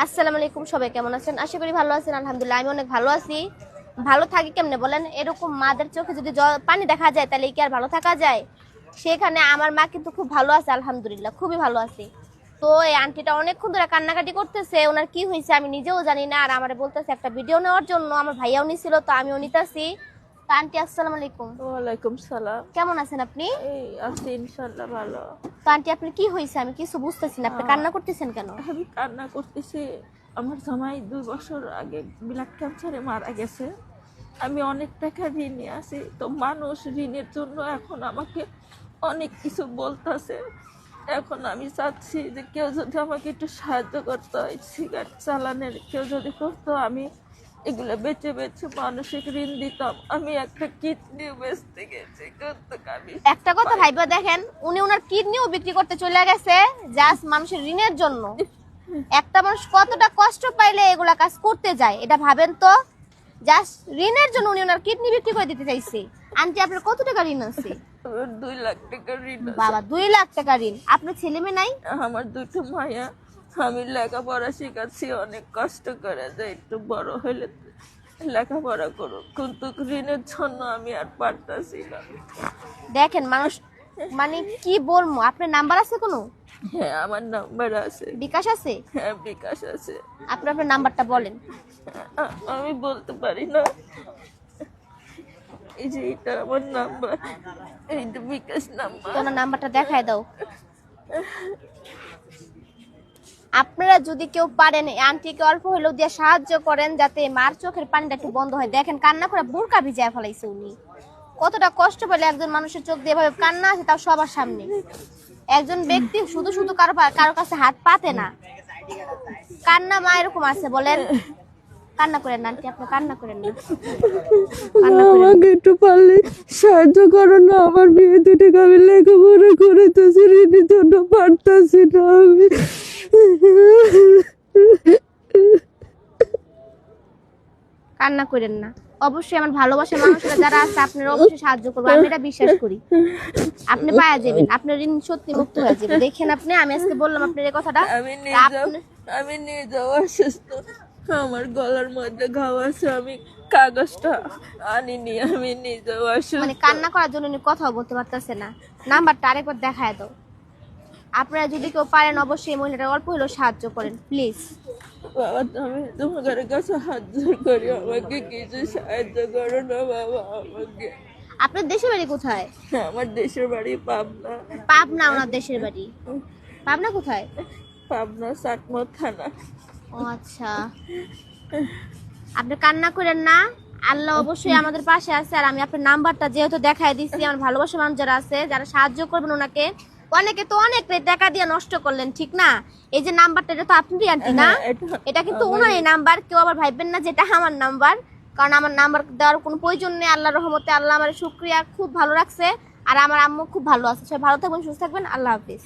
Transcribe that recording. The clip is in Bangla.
আসসালামু আলাইকুম, সবাই কেমন আছেন? আশা করি ভালো আছেন। আলহামদুলিল্লাহ আমি অনেক ভালো আছি। ভালো থাকি কেমনে বলেন? এরকম মাদের চোখে যদি পানি দেখা যায় তাহলে কি আর ভালো থাকা যায়? সেখানে আমার মা কিন্তু খুব ভালো আছে, আলহামদুলিল্লাহ খুবই ভালো আছে। তো এই আন্টিটা অনেকক্ষণ ধরে কান্নাকাটি করতেছে, ওনার কি হয়েছে আমি নিজেও জানি না। আর আমারে বলতেছে একটা ভিডিও নেওয়ার জন্য, আমার ভাইয়াও নিছিল, তো আমিও নিতেছি। তো আন্টি আসসালামু আলাইকুম। ওয়ালাইকুম সালাম। কেমন আছেন আপনি? এই আছি ইনশাল্লাহ ভালো। তো আন্টি আপনার কি হয়েছে আমি কিছু বুঝতেছি না, আপনি কান্না করতেছেন কেন? আমি কান্না করতেছি। আমার জামাই 2 বছর আগে ব্লাড ক্যান্সারে মারা গেছে। আমি অনেক টাকা ঋণে আছি, তো মানুষ ঋণের জন্য এখন আমাকে অনেক কিছু বলতেছে। এখন আমি চাচ্ছি যে কেউ যদি আমাকে একটু সাহায্য করতো, এই সিগারেট চালানের কেউ যদি করতো, আমি এগুলো বেচে বেচে মানসিক ঋণ দিতাম। আমি একটা কিডনি বেচতে গেছি, কিন্তু আমি একটা কথা ভাইবা দেখেন, উনি ওনার কিডনিও বিক্রি করতে চলে গেছে জাস্ট মানুষের ঋণের জন্য। একটা মানুষ কতটা কষ্ট পাইলে এগুলা কাজ করতে যায় এটা ভাবেন তো। জাস্ট ঋণের জন্য উনি ওনার কিডনি বিক্রি করে দিতে চাইছে। আন্টি আপনার কত টাকা ঋণ আছে? আমার 2 লাখ টাকা ঋণ আছে। বাবা 2 লাখ টাকা ঋণ? আপনার ছেলে মেয়ে নাই? আমার 2টো মায়া। আমি লেখাপড়া শিখাচ্ছি অনেক কষ্ট করে, যে একটু বড় হলে লেখাপড়া করুক, কিন্তু ঋণের জন্য আমি আর পারতাছি না। দেখেন মানুষ মানে কি বলবো, আপনার নাম্বার আছে কোনো? হ্যাঁ, আমার নাম্বার আছে। বিকাশ আছে? হ্যাঁ, বিকাশ আছে। আপনার নাম্বারটা বলেন। আমি বলতে পারি না। এই যে এটা আমার নাম্বার, এইটা বিকাশ নাম্বার। তো ওনার নাম্বারটা দেখায় দাও। আপনারা যদি কেউ পারেন আন্টিকে অল্প হলেও দিয়ে সাহায্য করেন, যাতে মার চোখের পানিটা একটু বন্ধ হয়। দেখেন কান্না করে বোরকা ভিজায় ফেলাইছে উনি। কতটা কষ্ট পেলে একজন মানুষের চোখ দিয়ে এভাবে কান্না আসে, তাও সবার সামনে। একজন ব্যক্তি শুধু শুধু কারো কাছে হাত পাতে না। কান্না মা এরকম আছে বলেন? কান্না করেন না আন্টি, আপনি কান্না করেন না। আমাকে একটু পারলে সাহায্য করো না, আমার বিয়ে 2 টাকা আমি লেখাপড়া করেতেছি, ঋণের জন্য পারতাছি না আমি। কান্না করেন না। অবশ্যই আমার ভালোবাসার মানুষরা যারা আছে আপনারা অবশ্যই সাহায্য করবো, আমি এটা বিশ্বাস করি। আপনি পাওয়া যাবেন, আপনার ঋণ সত্যি মুক্ত হয়ে যাবে। দেখেন আপনি, আমি আজকে বললাম আপনার এই কথাটা। আমি নিজেও অসুস্থ, আমার গলার মধ্যে ঘাও আছে, আমি কাগজটা আনিনি, আমি নিজেও অসুস্থ। মানে কান্না করার জন্য উনি কথাও বলতে পারতেছে না। নাম্বারটা আরেকবার দেখায় দাও। আপনারা যদি কেউ পারেন অবশ্যই মহিলাটা অল্প হলেও সাহায্য করেন প্লিজ। বাবা, আমি তোমাদের কাছে হাত জোর করি, আমাকে কিছু সাহায্য করো না বাবা আমাকে। আপনার দেশের বাড়ি কোথায়? আমার দেশের বাড়ি পাবনা। পাবনা ওনার দেশের বাড়ি? পাবনা কোথায়? পাবনা চাটমোহর থানা। ও আচ্ছা, আপনি কান্না করেন না। আল্লাহ অবশ্যই আমাদের পাশে আছে। আর আমি আপনার নাম্বারটা যেহেতু দেখায় দিচ্ছি, আমার ভালোবাসা মানুষ যারা আছে যারা সাহায্য করবেন ওনাকে। অনেকে তো অনেক টাকা দিয়ে নষ্ট করলেন, ঠিক না? এই যে নাম্বারটা, এটা তো আপনি আন্টি না? এটা কিন্তু ওনারই নাম্বার, কেউ আবার ভাববেন না যেটা আমার নাম্বার। কারণ আমার নাম্বার দেওয়ার কোনো প্রয়োজন নেই। আল্লাহর রহমতে আল্লাহ আমার শুকরিয়া খুব ভালো রাখছে। আর আমার আম্মু খুব ভালো আছে। সবাই ভালো থাকবেন, সুস্থ থাকবেন। আল্লাহ হাফিজ।